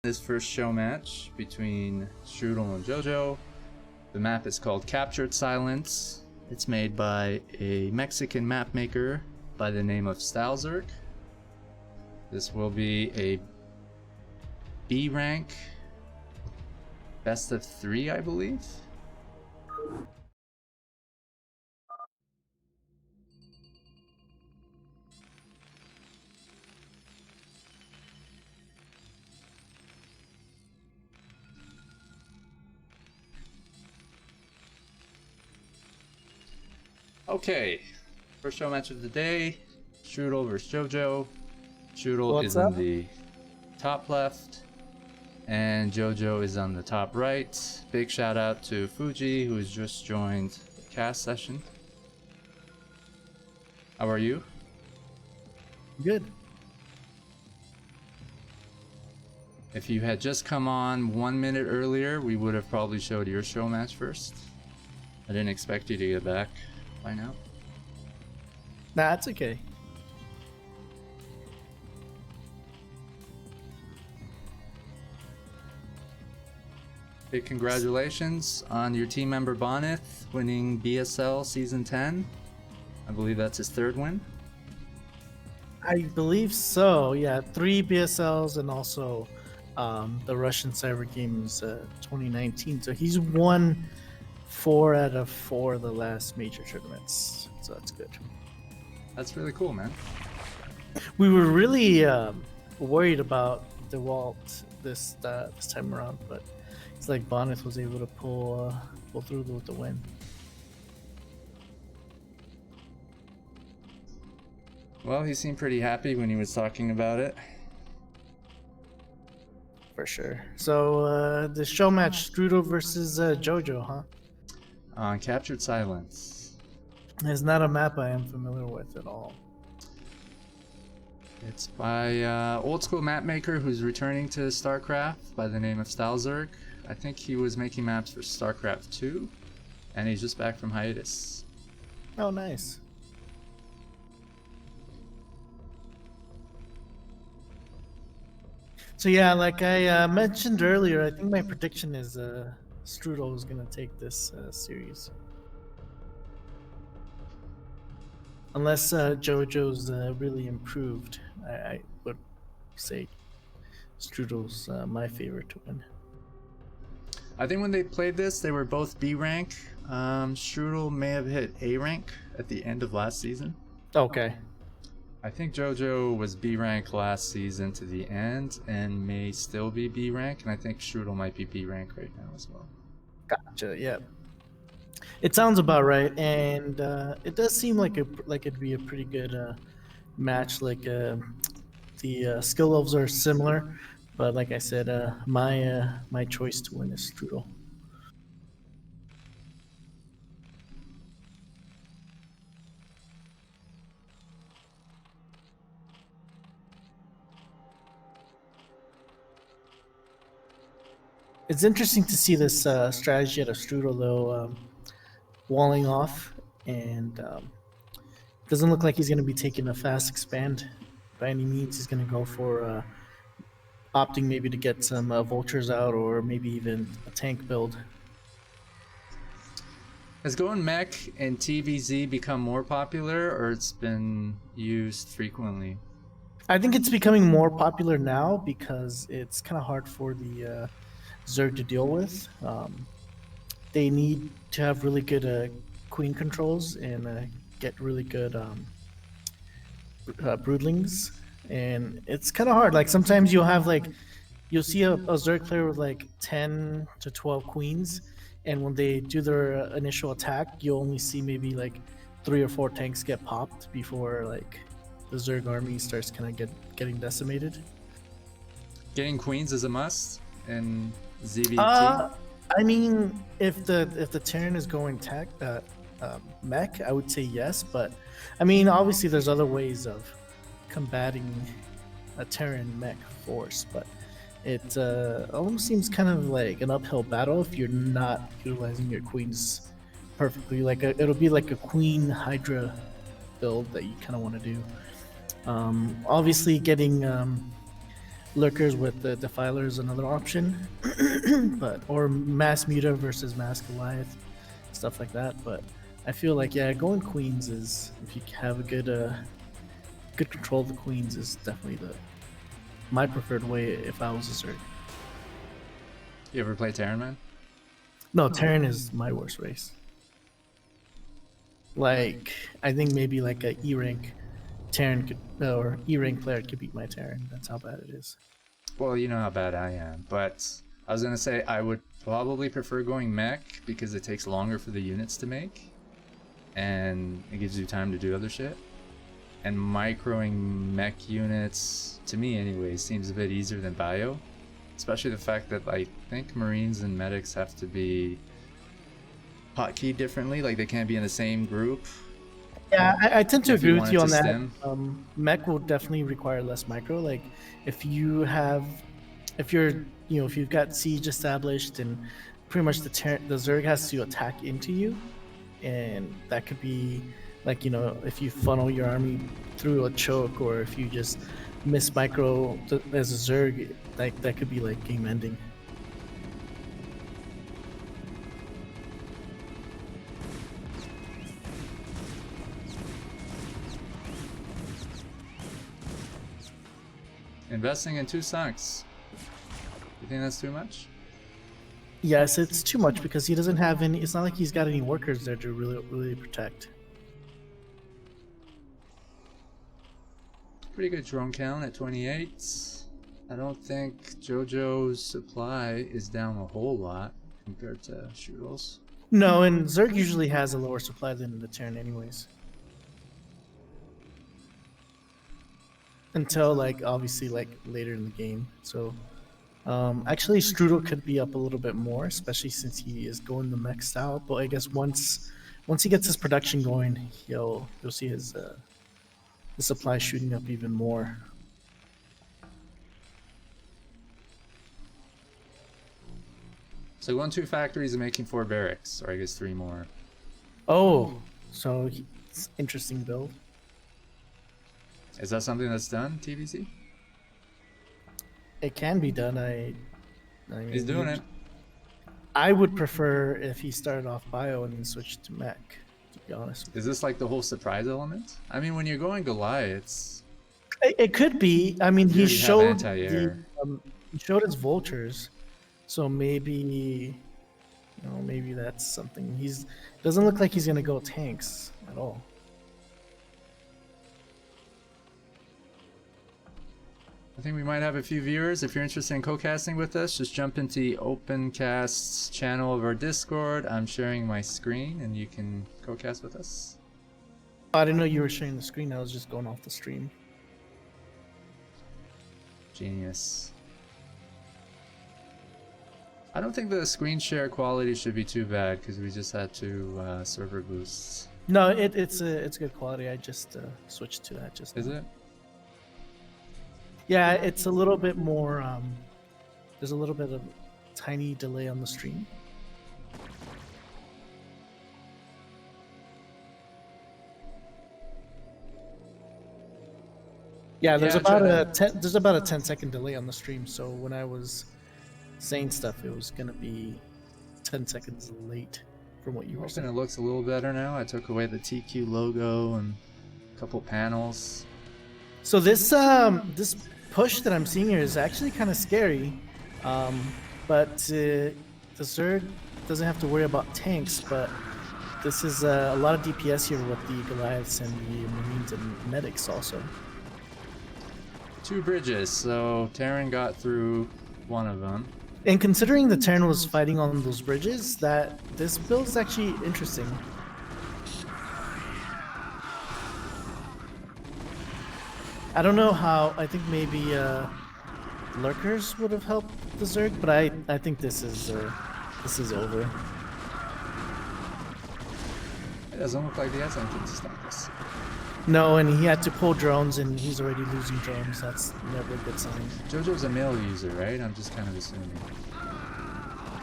This first show match between Strudel and Jojo. The map is called Captured Silence. It's made by a Mexican map maker by the name of Stalzerk. This will be a B rank best of 3, I believe. Okay, first show match of the day, Strudel versus Jojo. Strudel is in the top left, and Jojo is on the top right. Big shout out to Fuji, who has just joined the cast session. How are you? Good. If you had just come on 1 minute earlier, we would have probably showed your show match first. I didn't expect you to get back by now. Nah, it's okay. Big congratulations on your team member Bonith winning BSL Season 10. I believe that's his 3rd win. I believe so. Yeah, 3 BSLs and also the Russian Cyber Games 2019. So he's won 4 out of 4 of the last major tournaments. So that's good. That's really cool, man. We were really worried about DeWalt this time around, but it's like Bonnet was able to pull through with the win. Well, he seemed pretty happy when he was talking about it. For sure. So the show match, Strudel versus Jojo, huh? On Captured Silence. It's not a map I am familiar with at all. It's by old school map maker who's returning to StarCraft by the name of Stalzerk. I think he was making maps for StarCraft 2, and he's just back from hiatus. Oh, nice. So yeah, like I mentioned earlier, I think my prediction is Strudel is going to take this series. Unless Jojo's really improved, I would say Strudel's my favorite to win. I think when they played this, they were both B rank. Strudel may have hit A rank at the end of last season. Okay. I think Jojo was B rank last season to the end and may still be B rank, and I think Strudel might be B rank right now as well. Gotcha. Yeah. It sounds about right, and it does seem like it'd be a pretty good match. Like the skill levels are similar, but like I said, my choice to win is Strudel. It's interesting to see this strategy out of Strudel, though, walling off, and doesn't look like he's going to be taking a fast expand by any means. He's going to go for opting maybe to get some vultures out, or maybe even a tank build. Has going mech and TVZ become more popular, or it's been used frequently? I think it's becoming more popular now because it's kind of hard for the Zerg to deal with. They need to have really good queen controls and get really good broodlings, and it's kind of hard. Like sometimes you'll see a Zerg player with like 10 to 12 queens, and when they do their initial attack, you'll only see maybe like 3 or 4 tanks get popped before like the Zerg army starts kind of getting decimated. Getting queens is a must in ZBT. I mean, if the Terran is going mech, I would say yes, but I mean, obviously there's other ways of combating a Terran mech force, but it almost seems kind of like an uphill battle if you're not utilizing your queens perfectly. Like it'll be like a queen Hydra build that you kind of want to do. Obviously, getting Lurkers with the Defiler is another option, but or Mass Muta versus Mass Goliath, stuff like that. But I feel like yeah, going Queens is if you have a good control of the Queens is definitely the my preferred way if I was a Zerg. You ever play Terran, man? No, Terran is my worst race. Like I think maybe like a E rank Terran could or E rank player could beat my Terran. That's how bad it is. Well, you know how bad I am, but I was gonna say I would probably prefer going mech because it takes longer for the units to make, and it gives you time to do other shit. And microing mech units, to me anyways, seems a bit easier than bio. Especially the fact that I think Marines and medics have to be hotkeyed differently, like they can't be in the same group. Yeah, I tend to If you agree with you wanted on to that. stim. Mech will definitely require less micro. Like if you have, if you're, if you've got siege established and pretty much the Zerg has to attack into you, and that could be like if you funnel your army through a choke or if you just miss micro as a Zerg, like that could be like game ending. Investing in 2 sunks. You think that's too much? Yes, it's too much because he doesn't have any. It's not like he's got any workers there to really protect. Pretty good drone count at 28. I don't think Jojo's supply is down a whole lot compared to Strudel's. No, and Zerg usually has a lower supply than the Terran anyways. Until like obviously like later in the game. So actually Strudel could be up a little bit more, especially since he is going the mech style. But I guess once he gets his production going, you'll see his the supply shooting up even more. So 1-2 factories are making 4 barracks, or I guess 3 more. Oh, so it's interesting build. Is that something that's done, TVC? It can be done. I mean, He's doing it. I would prefer if he started off bio and then switched to mech, to be honest with you. Is this like the whole surprise element? I mean, when you're going Goliaths, It could be. I mean, he already have showed anti-air. he showed his vultures, so maybe maybe that's something. Doesn't look like he's gonna go tanks at all. I think we might have a few viewers. If you're interested in co-casting with us, just jump into the OpenCasts channel of our Discord. I'm sharing my screen and you can co-cast with us. I didn't know you were sharing the screen. I was just going off the stream. Genius. I don't think the screen share quality should be too bad because we just had 2 server boosts. No, it's good quality. I just switched to that just Is now. it? Yeah, it's a little bit more. There's a little bit of tiny delay on the stream. Yeah, there's about a 10-second delay on the stream. So when I was saying stuff, it was gonna be 10 seconds late from what you were Hoping saying. it looks a little better now. I took away the TQ logo and a couple panels. So this push that I'm seeing here is actually kind of scary, but the Zerg doesn't have to worry about tanks. But this is a lot of DPS here with the Goliaths and the Marines and medics also. 2 bridges, so Terran got through one of them. And considering the Terran was fighting on those bridges, this build is actually interesting. I don't know how. I think maybe lurkers would have helped the Zerg, but I think this is over. It doesn't look like he has anything to stop us. No, and he had to pull drones, and he's already losing drones. That's never a good sign. Jojo's a male user, right? I'm just kind of assuming.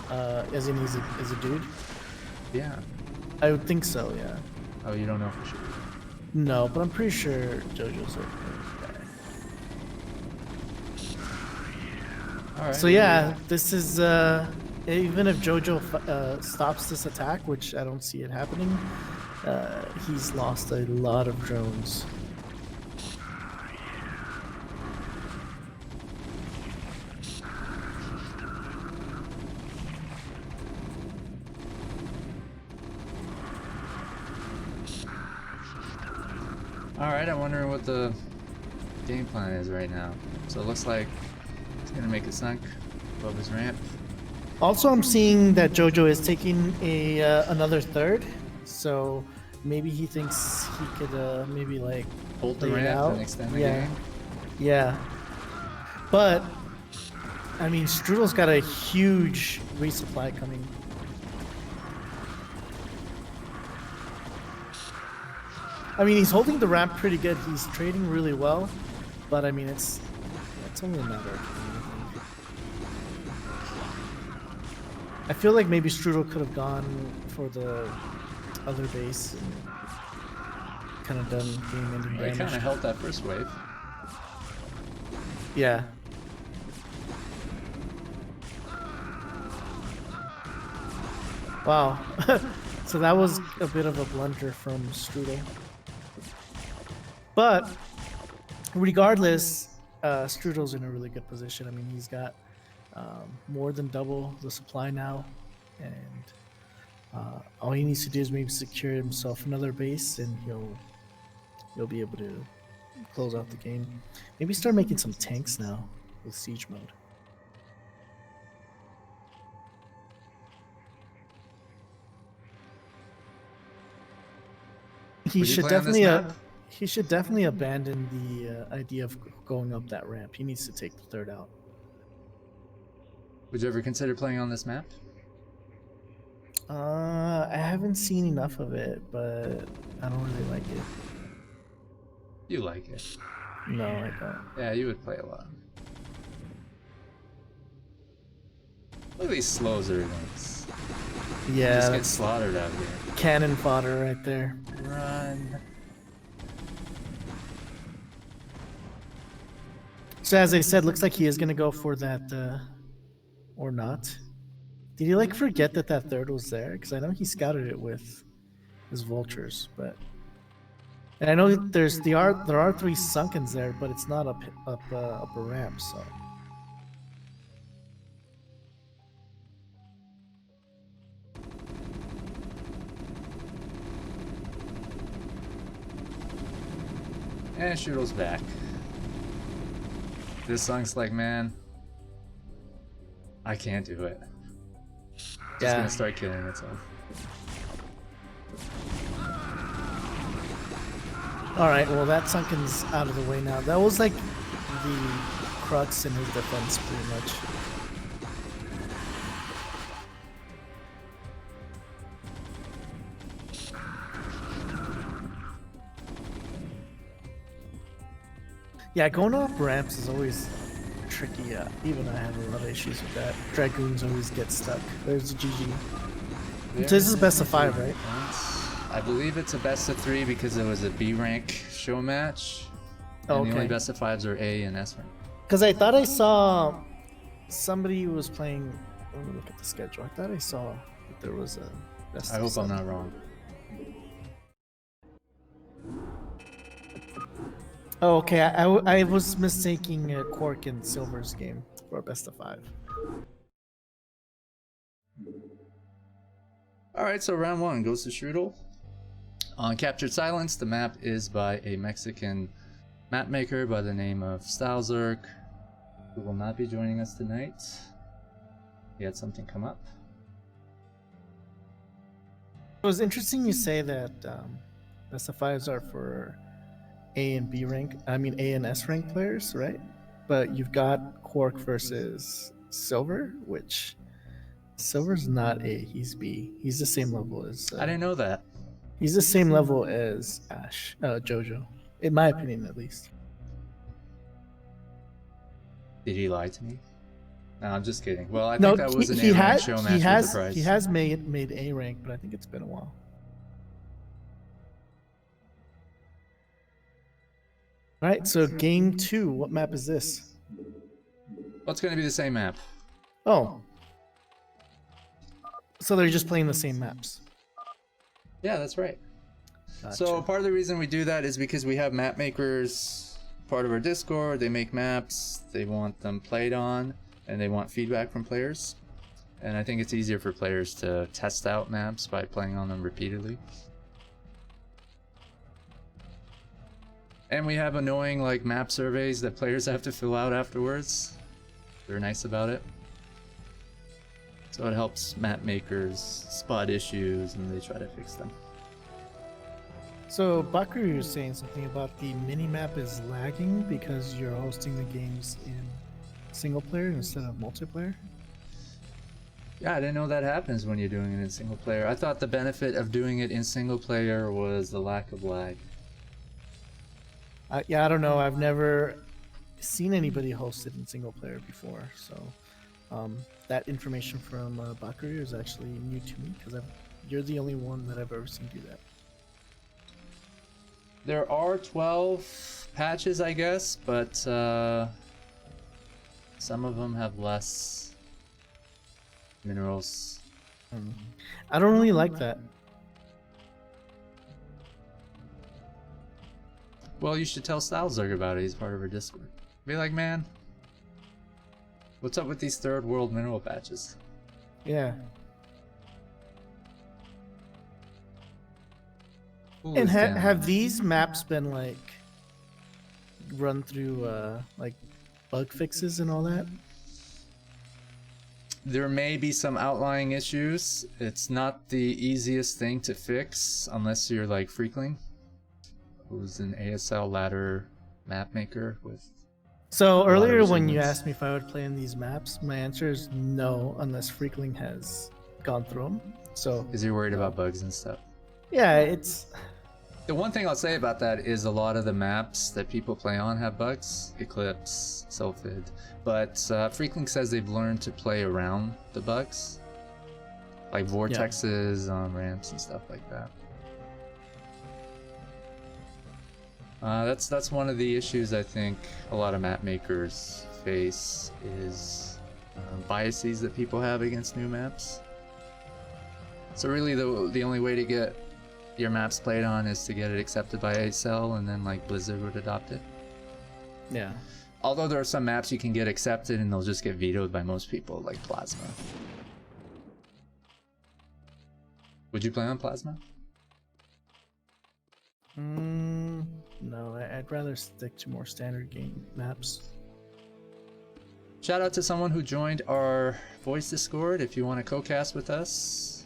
As in he's a dude? Yeah. I would think so, yeah. Oh, you don't know for sure. No, but I'm pretty sure Jojo's a guy. All right. So yeah, this is even if Jojo stops this attack, which I don't see it happening, he's lost a lot of drones. All right. I'm wondering what the game plan is right now. So it looks like he's gonna make a sunk above his ramp. Also, I'm seeing that Jojo is taking a another third, so maybe he thinks he could maybe like Hold the lay it ramp out. and extend the Yeah, game. yeah. But I mean, Strudel's got a huge resupply coming. I mean, he's holding the ramp pretty good. He's trading really well, but I mean, it's only a matter of time, I feel like maybe Strudel could have gone for the other base and kind of done game-ending Well, he damage. kind of held that first wave. Yeah. Wow. So that was a bit of a blunder from Strudel. But regardless, Strudel's in a really good position. I mean, he's got more than double the supply now, and all he needs to do is maybe secure himself another base, and he'll be able to close out the game. Maybe start making some tanks now with siege mode. He Would you should play on this definitely map? he should definitely abandon the idea of going up that ramp. He needs to take the third out. Would you ever consider playing on this map? I haven't seen enough of it, but I don't really like it. You like it. No, I don't. Yeah, you would play a lot. Look at these slows everyone's. Yeah, Just get that's slaughtered out here. cannon fodder right there. Run. So as I said, looks like he is gonna go for that, or not. Did he like forget that that third was there? Because I know he scouted it with his vultures, but and I know there are 3 sunkens there, but it's not up a ramp, so. And Strudel's back. This song's like, man, I can't do it. Just gonna start killing itself. All right, well that sunken's out of the way now. That was like the crux in his defense, pretty much. Yeah, going off ramps is always tricky. Even I have a lot of issues with that. Dragoons always get stuck. There's a GG. This is best of 5, right? I believe it's a best of 3 because it was a B rank show match. And the only best of 5s are A and S rank. Because I thought I saw somebody who was playing. Let me look at the schedule. I thought I saw that there was a best I of hope I'm 7. not wrong. Oh, okay. I was mistaking Quark and Silver's game for a best of 5. Alright, so round 1 goes to Strudel. On Captured Silence, the map is by a Mexican map maker by the name of Strudel, who will not be joining us tonight. He had something come up. It was interesting you say that best of 5s are for A and B rank. I mean A and S rank players, right? But you've got Quark versus Silver, which Silver's not A, he's B. He's the same level as. I didn't know that. He's the same level as Jojo, in my opinion, at least. Did he lie to me? No, I'm just kidding. Well, I think that was an A-rank show match with the prize. He has made A rank, but I think it's been a while. All right, so game 2. What map is this? What's going to be the same map? Oh. So they're just playing the same maps. Yeah, that's right. Gotcha. So part of the reason we do that is because we have map makers part of our Discord. They make maps, they want them played on, and they want feedback from players. And I think it's easier for players to test out maps by playing on them repeatedly. And we have annoying like map surveys that players have to fill out afterwards. They're nice about it. So it helps map makers spot issues and they try to fix them. So Bakuru is saying something about the mini-map is lagging because you're hosting the games in single player instead of multiplayer. Yeah, I didn't know that happens when you're doing it in single player. I thought the benefit of doing it in single player was the lack of lag. Yeah, I don't know. I've never seen anybody host it in single player before, so that information from Bakuru is actually new to me because you're the only one that I've ever seen do that. There are 12 patches, I guess, but some of them have less minerals. I don't really like that. Well, you should tell Stylezug about it. He's part of our Discord. Be like, man, what's up with these third world mineral patches? Yeah. Who And is down? have these maps been like run through like bug fixes and all that? There may be some outlying issues. It's not the easiest thing to fix unless you're like Freakling, who's an ASL ladder map maker with. So lot of earlier when you achievements. asked me if I would play in these maps, my answer is no, unless Freakling has gone through them. So Because you're worried about bugs and stuff. yeah, it's The one thing I'll say about that is a lot of the maps that people play on have bugs. Eclipse, Sylphid. But Freakling says they've learned to play around the bugs. Like vortexes on ramps and stuff like that. That's one of the issues I think a lot of map makers face is biases that people have against new maps. So really the only way to get your maps played on is to get it accepted by ASL, and then like Blizzard would adopt it. yeah. Although there are some maps you can get accepted and they'll just get vetoed by most people, like Plasma. Would you play on Plasma? No, I'd rather stick to more standard game maps. Shout out to someone who joined our voice Discord. If you want to co-cast with us,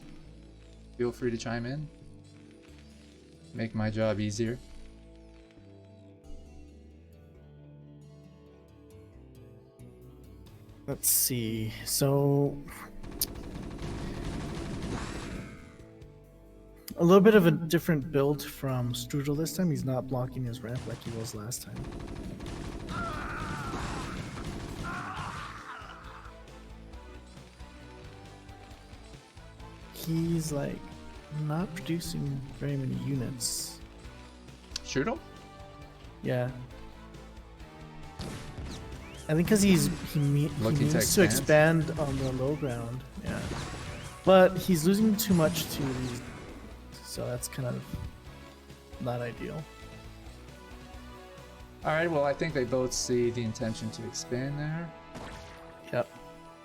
feel free to chime in. Make my job easier. Let's see. So a little bit of a different build from Strudel this time. He's not blocking his ramp like he was last time. He's like not producing very many units. Strudel? Yeah. I think because he Looking to needs to expand on the low ground. Yeah. But he's losing too much to these, so that's kind of not ideal. Alright, well I think they both see the intention to expand there. Yep.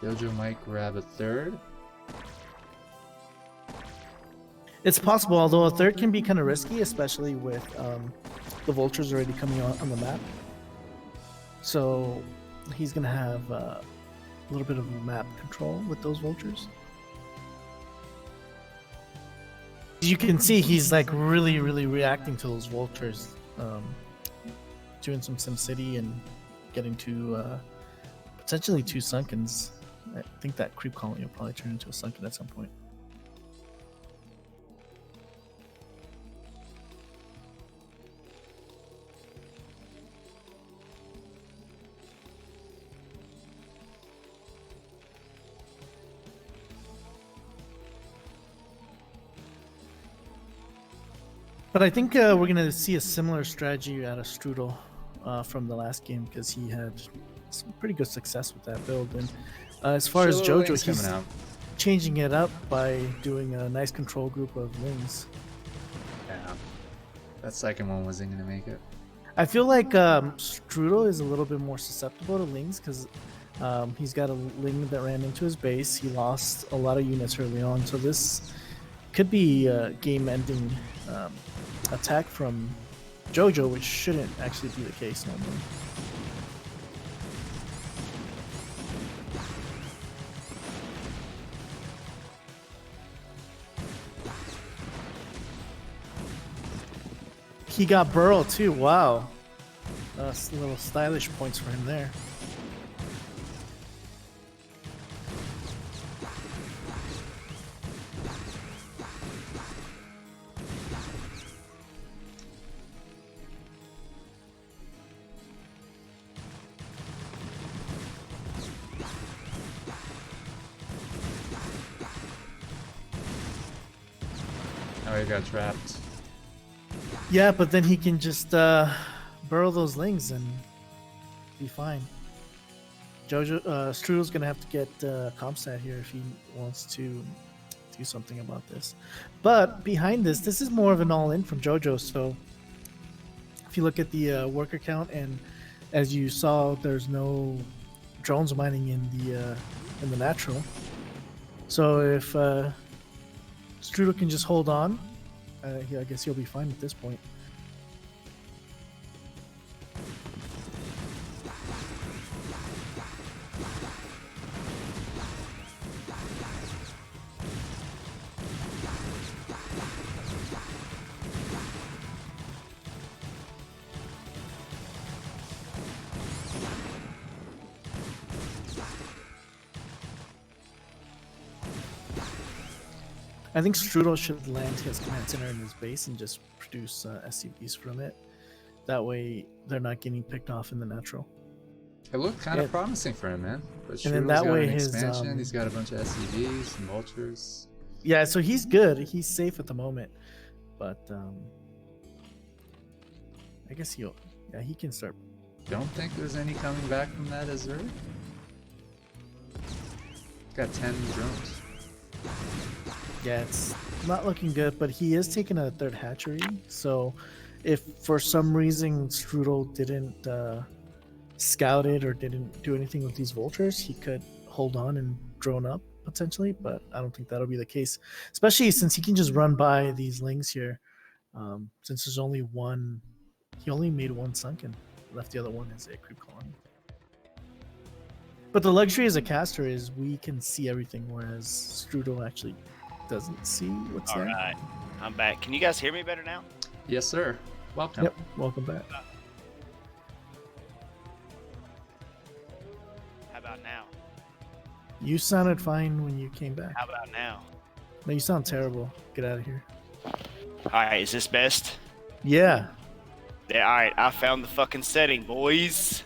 Jojo might grab a third. It's possible, although a third can be kind of risky, especially with the vultures already coming on the map. So he's going to have a little bit of map control with those vultures. You can see he's like really reacting to those vultures, doing some SimCity and getting to potentially 2 Sunkens. I think that creep colony will probably turn into a Sunken at some point. But I think we're going to see a similar strategy out of Strudel from the last game because he had some pretty good success with that build. And as far as Shillow Jojo, Ling's he's coming out. changing it up by doing a nice control group of Lings. Yeah. That second one wasn't gonna make it. I feel like Strudel is a little bit more susceptible to Lings because he's got a Ling that ran into his base. He lost a lot of units early on, so this could be a game-ending attack from Jojo, which shouldn't actually be the case normally. He got Burrow too. Wow. Little stylish points for him there. Oh, he got trapped. Yeah, but then he can just burrow those Lings and be fine. Jojo Strudel's gonna have to get Comstat here if he wants to do something about this. But behind this is more of an all-in from Jojo. So if you look at the worker count, and as you saw, there's no drones mining in the natural. So if Strudel can just hold on, I guess he'll be fine at this point. I think Strudel should land his command center in his base and just produce SCVs from it. That way, they're not getting picked off in the natural. It looked kind of promising for him, man. But And then Strudel's that got way an his, expansion. He's got a bunch of SCVs and vultures. Yeah, so he's good. He's safe at the moment. But I guess he can start. Don't think there's any coming back from that Azure. Got 10 drones. Yeah, it's not looking good, but he is taking a third hatchery. So if for some reason Strudel didn't scout it or didn't do anything with these vultures, he could hold on and drone up potentially, but I don't think that'll be the case, especially since he can just run by these Lings here. Since there's only one, he only made one sunken, left the other one as a creep colony. But the luxury as a caster is we can see everything, whereas Strudel actually doesn't see what's there. All right, I'm back. Can you guys hear me better now? Yes, sir. Welcome. Yep, welcome back. How about now? You sounded fine when you came back. How about now? No, you sound terrible. Get out of here. All right, is this best? Yeah. Yeah, all right, I found the fucking setting, boys.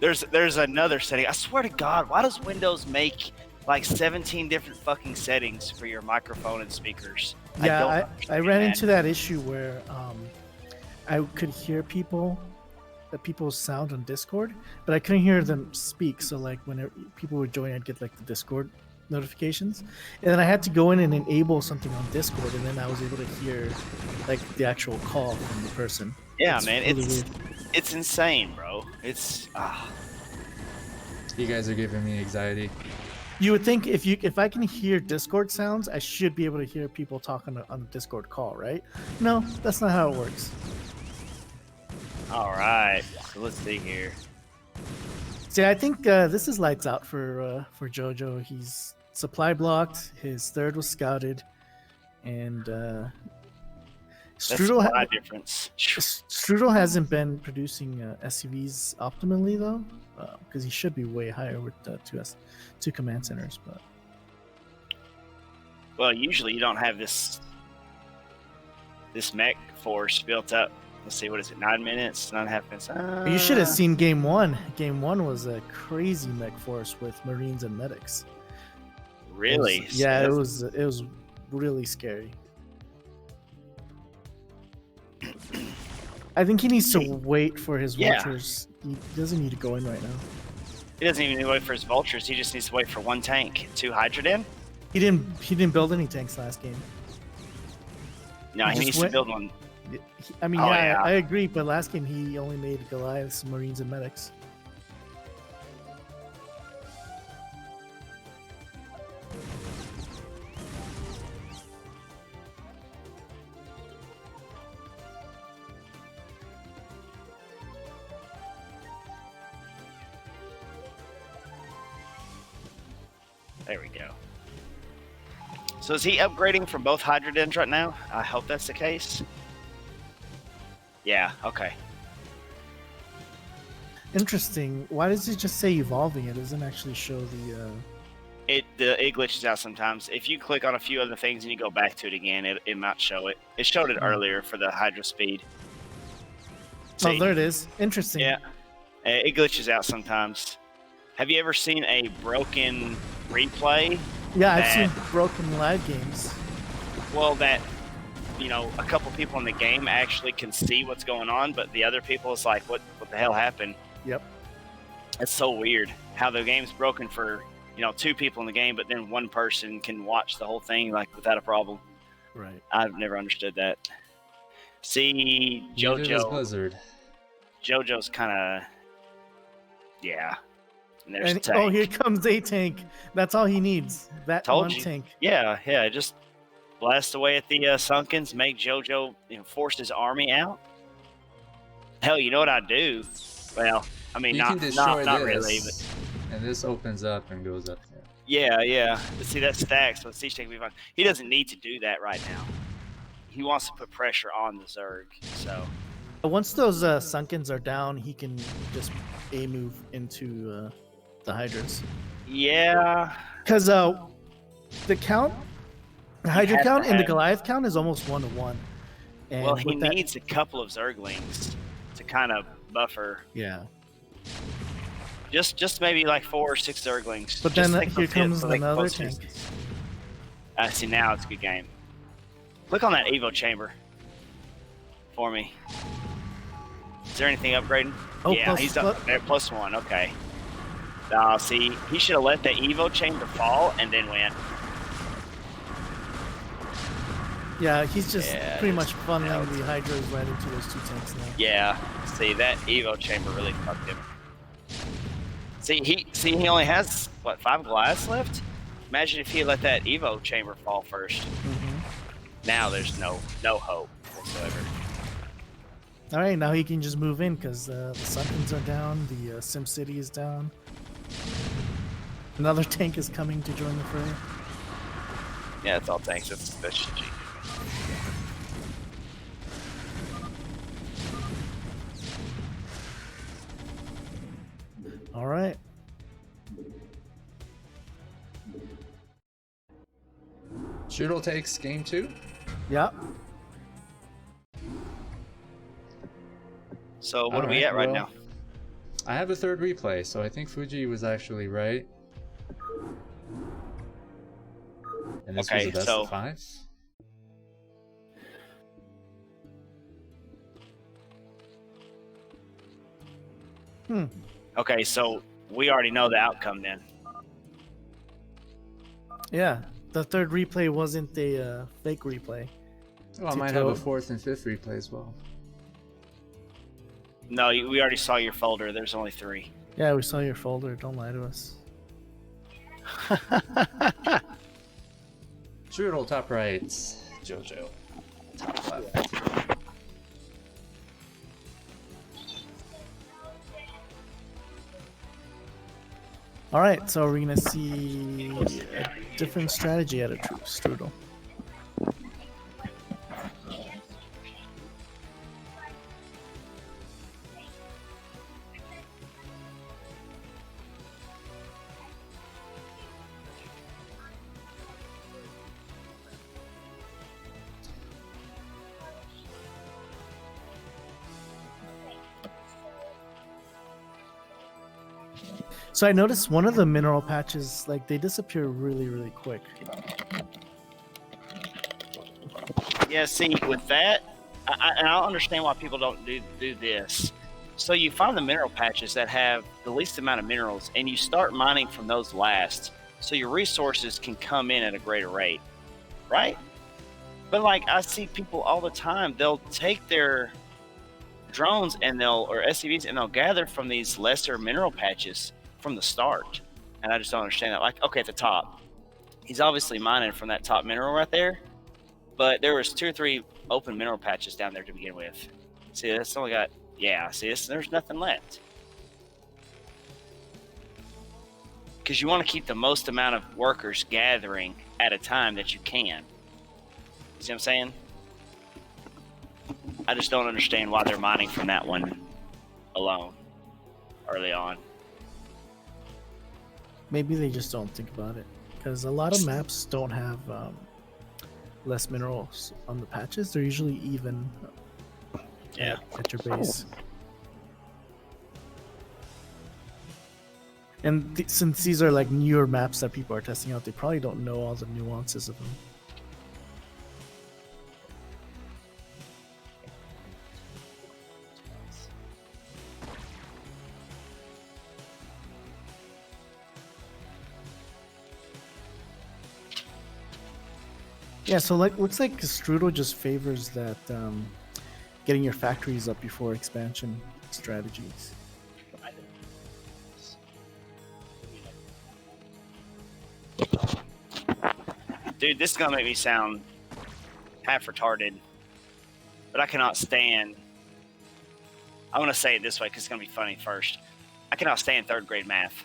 There's another setting. I swear to God, why does Windows make like 17 different fucking settings for your microphone and speakers? Yeah, I ran into that issue where I could hear people's sound on Discord, but I couldn't hear them speak. So like whenever people would join, I'd get like the Discord notifications, and then I had to go in and enable something on Discord, and then I was able to hear like the actual call from the person. Yeah, It's man, really it's weird. it's insane, bro. It's You guys are giving me anxiety. You would think if I can hear Discord sounds, I should be able to hear people talking on the Discord call, right? No, that's not how it works. all right. So let's see here. See, I think this is lights out for Jojo. He's supply blocked. His third was scouted, and That's Strudel my difference. Strudel hasn't been producing SCVs optimally though, because he should be way higher with two command centers. But Well, usually you don't have this mech force built up. Let's see, what is it? 9 minutes, 9.5 minutes. you should have seen game one. Game one was a crazy mech force with Marines and medics. Really? It was really scary. I think he needs to wait for his Yeah. vultures. He doesn't need to go in right now. He doesn't even need to wait for his vultures. He just needs to wait for 1 tank, 2 Hydroden. He didn't build any tanks last game. No, He he just needs went- to build one. I mean, Oh, yeah, yeah. I agree, but last game he only made Goliaths, Marines, and Medics. There we go. So is he upgrading from both Hydrodens right now? I hope that's the case. Yeah, okay. Interesting. Why does it just say evolving? It doesn't actually show the. It glitches out sometimes. If you click on a few other things and you go back to it again, it might show it. It showed it earlier for the Hydro speed. Oh, See? there it is. Interesting. Yeah, it glitches out sometimes. Have you ever seen a broken replay? Yeah, I've that- seen broken live games. Well, that a couple people in the game actually can see what's going on, but the other people is like, what the hell happened? Yep. It's so weird how the game's broken for 2 people in the game, but then 1 person can watch the whole thing like without a problem. Right. I've never understood that. See, Neither does Jojo. Blizzard. Jojo's kind of, yeah. And there's And, tank. oh, here comes a tank. That's all he needs. That Told one you. tank. Yeah. Just blast away at the Sunkens, make Jojo force his army out. Hell, you know what I'd do? Well, I mean, You not can destroy not this, really, but and this opens up and goes up there. yeah. But see, that stacks, so siege tank will be fine. He doesn't need to do that right now. He wants to put pressure on the Zerg, so. Once those Sunkens are down, he can just A move into the Hydras. Yeah. Because the count, the Hydra has to count and the have- Goliath count is almost 1-to-1. And Well, he with that, needs a couple of Zerglings to kind of buffer. yeah. Just maybe like 4 or 6 Zerglings. But Just then make here them fit comes so they can another close tank. distance. See, now it's a good game. Click on that Evo chamber for me. Is there anything upgrading? Oh, yeah, plus- he's up there. +1. Okay. Now, see, he should have let the Evo chamber fall and then went. Yeah, he's just Yeah, pretty much just- funneling the Hydras right into those 2 tanks now. Yeah. See, that Evo chamber really fucked him. See, he only has what 5 glass left. Imagine if he had let that Evo chamber fall first. Mm-hmm. Now there's no hope whatsoever. All right, now he can just move in because the Sunkens are down, the Sim City is down. Another tank is coming to join the fray. Yeah, it's all tanks. That's GG. All right. Strudel takes game 2. Yep. So what are we Alright, at right well, now? I have a 3rd replay, so I think Fuji was actually right. And this Okay, was a best so- of 5. Okay, so we already know the outcome then. Yeah. The 3rd replay wasn't a fake replay. Well, I might have a Tito. 4th and 5th replay as well. No, we already saw your folder. There's only 3. Yeah, we saw your folder. Don't lie to us. Strudel top right, Jojo top left. All right, so we're gonna see a different strategy out of Strudel. So I noticed one of the mineral patches, like they disappear really, really quick. Yeah, see, with that, and I understand why people don't do this. So you find the mineral patches that have the least amount of minerals, and you start mining from those last, so your resources can come in at a greater rate, right? But like I see people all the time, they'll take their drones and or SCVs and they'll gather from these lesser mineral patches from the start, and I just don't understand that. Like, okay, at the top, he's obviously mining from that top mineral right there, but there was 2 or 3 open mineral patches down there to begin with. See, that's only got, yeah, see, there's nothing left. Because you want to keep the most amount of workers gathering at a time that you can. See what I'm saying? I just don't understand why they're mining from that one alone early on. Maybe they just don't think about it, because a lot of maps don't have less minerals on the patches. They're usually even at your base. And since these are like newer maps that people are testing out, they probably don't know all the nuances of them. Yeah, so like looks like Strudel just favors that getting your factories up before expansion strategies. Dude, this is gonna make me sound half retarded, but I cannot stand. I want to say it this way because it's gonna be funny first. I cannot stand 3rd grade math.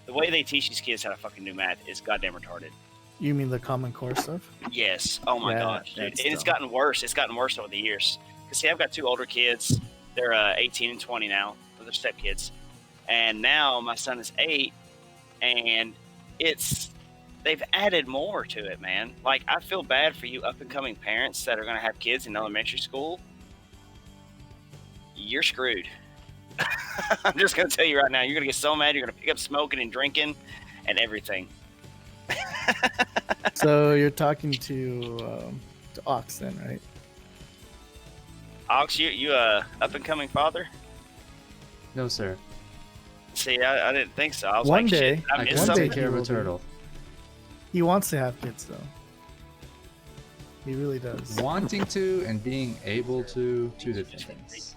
The way they teach these kids how to fucking do math is goddamn retarded. You mean the Common Core stuff? Yes. Oh my gosh, dude. And it's gotten worse. It's gotten worse over the years. Because see, I've got 2 older kids. They're 18 and 20 now. They're stepkids. And now my son is 8, and they've added more to it, man. Like, I feel bad for you up and coming parents that are going to have kids in elementary school. You're screwed. I'm just going to tell you right now, you're going to get so mad, you're going to pick up smoking and drinking and everything. So you're talking to Ox then, right? Ox, you up and coming father? No, sir. See, I didn't think so. I was One like, day, shit, I I missed can something. take care of a Will be. turtle. He wants to have kids though. He really does. Wanting to and being able to, 2 different things.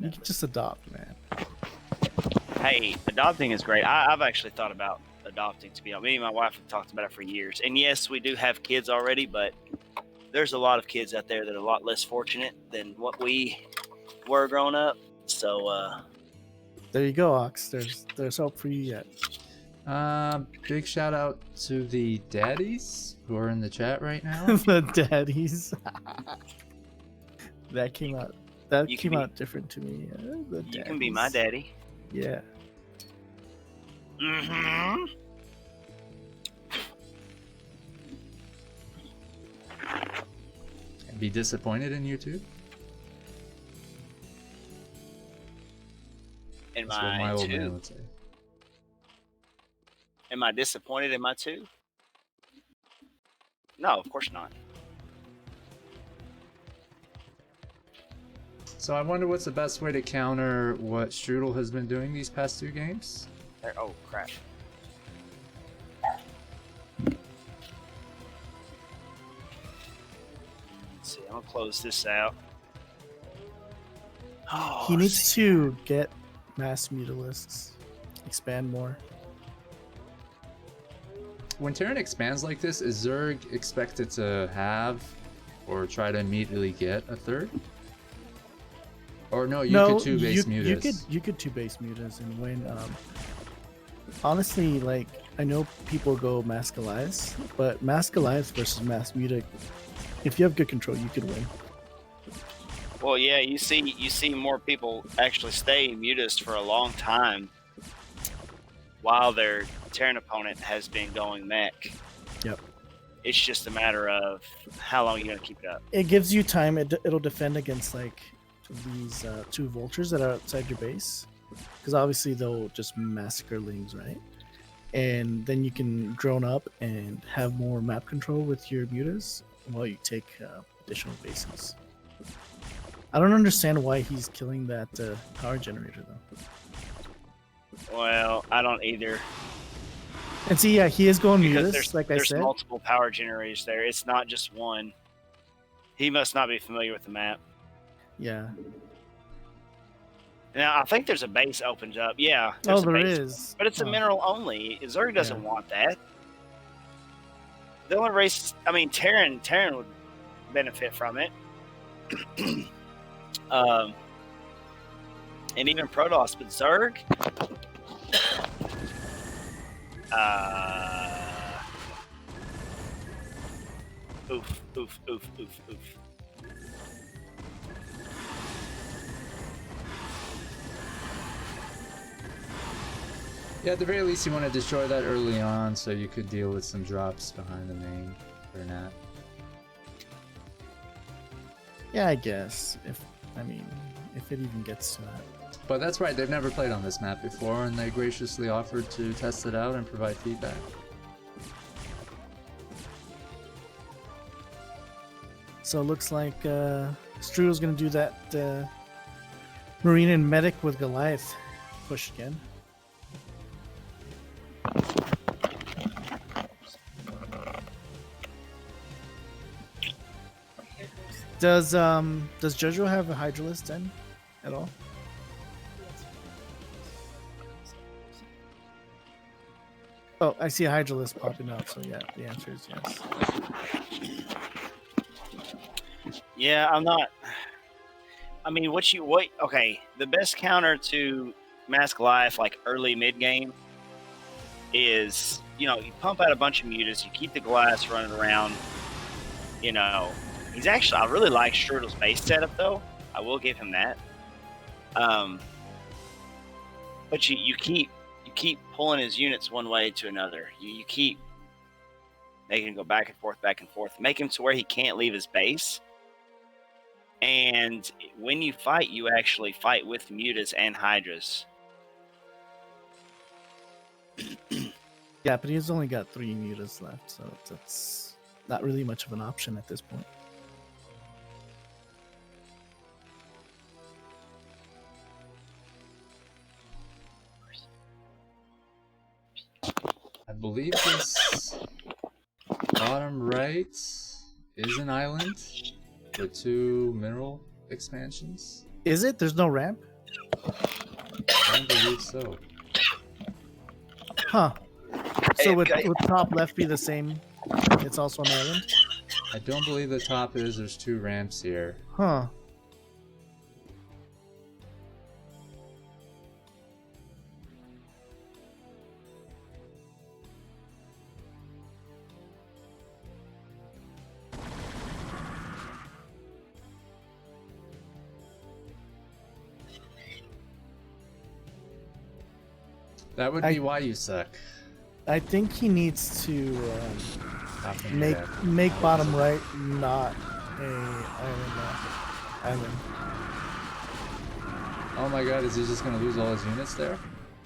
You can just adopt, man. Hey, adopting is great. I've actually thought about adopting, to be honest. Me and my wife have talked about it for years. And yes, we do have kids already, but there's a lot of kids out there that are a lot less fortunate than what we were growing up. So, There you go, Ox. There's hope for you yet. Big shout out to the daddies who are in the chat right now. The daddies. That came out. That You came can be- out different to me. The you can be daddies. my daddy. Yeah. Mm-hmm. And be disappointed in you too. In That's what my my old man 2. would say. Am I disappointed in my 2? No, of course not. So I wonder what's the best way to counter what Strudel has been doing these past 2 games. Oh, crap. Let's see, I'm gonna close this out. Oh, He needs to get mass mutalisks. Expand more. When Terran expands like this, is Zerg expected to have or try to immediately get a 3rd? Or no, you could 2 base mutas. You could 2 base mutas and win. Honestly, like I know people go Mass Goliaths, but Mass Goliaths versus Mass Muta, if you have good control, you could win. Well, yeah, you see more people actually stay mutas for a long time while their Terran opponent has been going mech. Yep. It's just a matter of how long you're gonna keep it up. It gives you time. It'll defend against like these 2 vultures that are outside your base, because obviously they'll just massacre lings, right? And then you can drone up and have more map control with your mutas while you take additional bases. I don't understand why he's killing that power generator though. Well, I don't either. And see, yeah, he is going Because mutus, like I there's said. multiple power generators there. It's not just one. He must not be familiar with the map. Yeah. Now, I think there's a base opens up. Yeah. Oh, there's a there base. is. But it's a Huh. mineral only. Zerg doesn't Yeah. want that. The only race, I mean, Terran would benefit from it. And even Protoss, but Zerg. Oof, oof, oof, oof, oof. Yeah, at the very least, you want to destroy that early on so you could deal with some drops behind the main or not. Yeah, I guess. If it even gets to that. But that's right, they've never played on this map before, and they graciously offered to test it out and provide feedback. So it looks like Strudel's gonna do that Marine and Medic with Goliath push again. Does Jojo have a Hydralisk then at all? Oh, I see a Hydralisk popping up, so yeah, the answer is yes. Yeah, I'm not. I mean, okay, the best counter to Mask Life, like early mid game, is, you pump out a bunch of mutas, you keep the glass running around. He's actually, I really like Strudel's base setup though. I will give him that. But you keep pulling his units one way to another. You keep making him go back and forth, make him to where he can't leave his base. And when you fight, you actually fight with mutas and hydras. Yeah, but he's only got 3 mutas left, so that's not really much of an option at this point. I believe this bottom right is an island with 2 mineral expansions. Is it? There's no ramp? I don't believe so. Huh. So would top left be the same? It's also an island? I don't believe the top is. There's 2 ramps here. Huh. That would be why you suck. I think he needs to make Yeah. bottom right not a island. Oh my god, is he just gonna lose all his units there?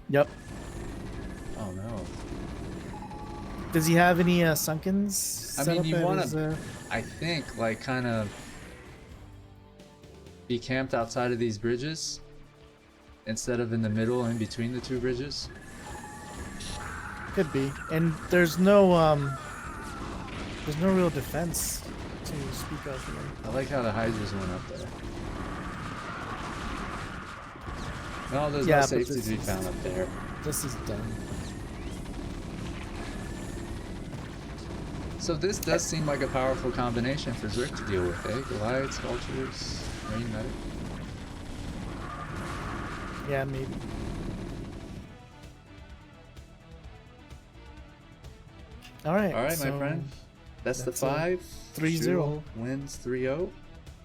Yep. Oh no. Does he have any sunkens? I set mean, up you at want his, to, I think, like, kind of be camped outside of these bridges instead of in the middle in between the 2 bridges. Could be. And there's no real defense to speak of here. I like how the hydras went up there. No, there's Yeah, no but safety this to be is- found up there. This is dumb. So this does seem like a powerful combination for Zerg to deal with, eh? Goliaths, vultures, Marine medic. Yeah, maybe. All right, Alright, so my friend. That's the that's a 5. 3-0. Strudel wins 3-0.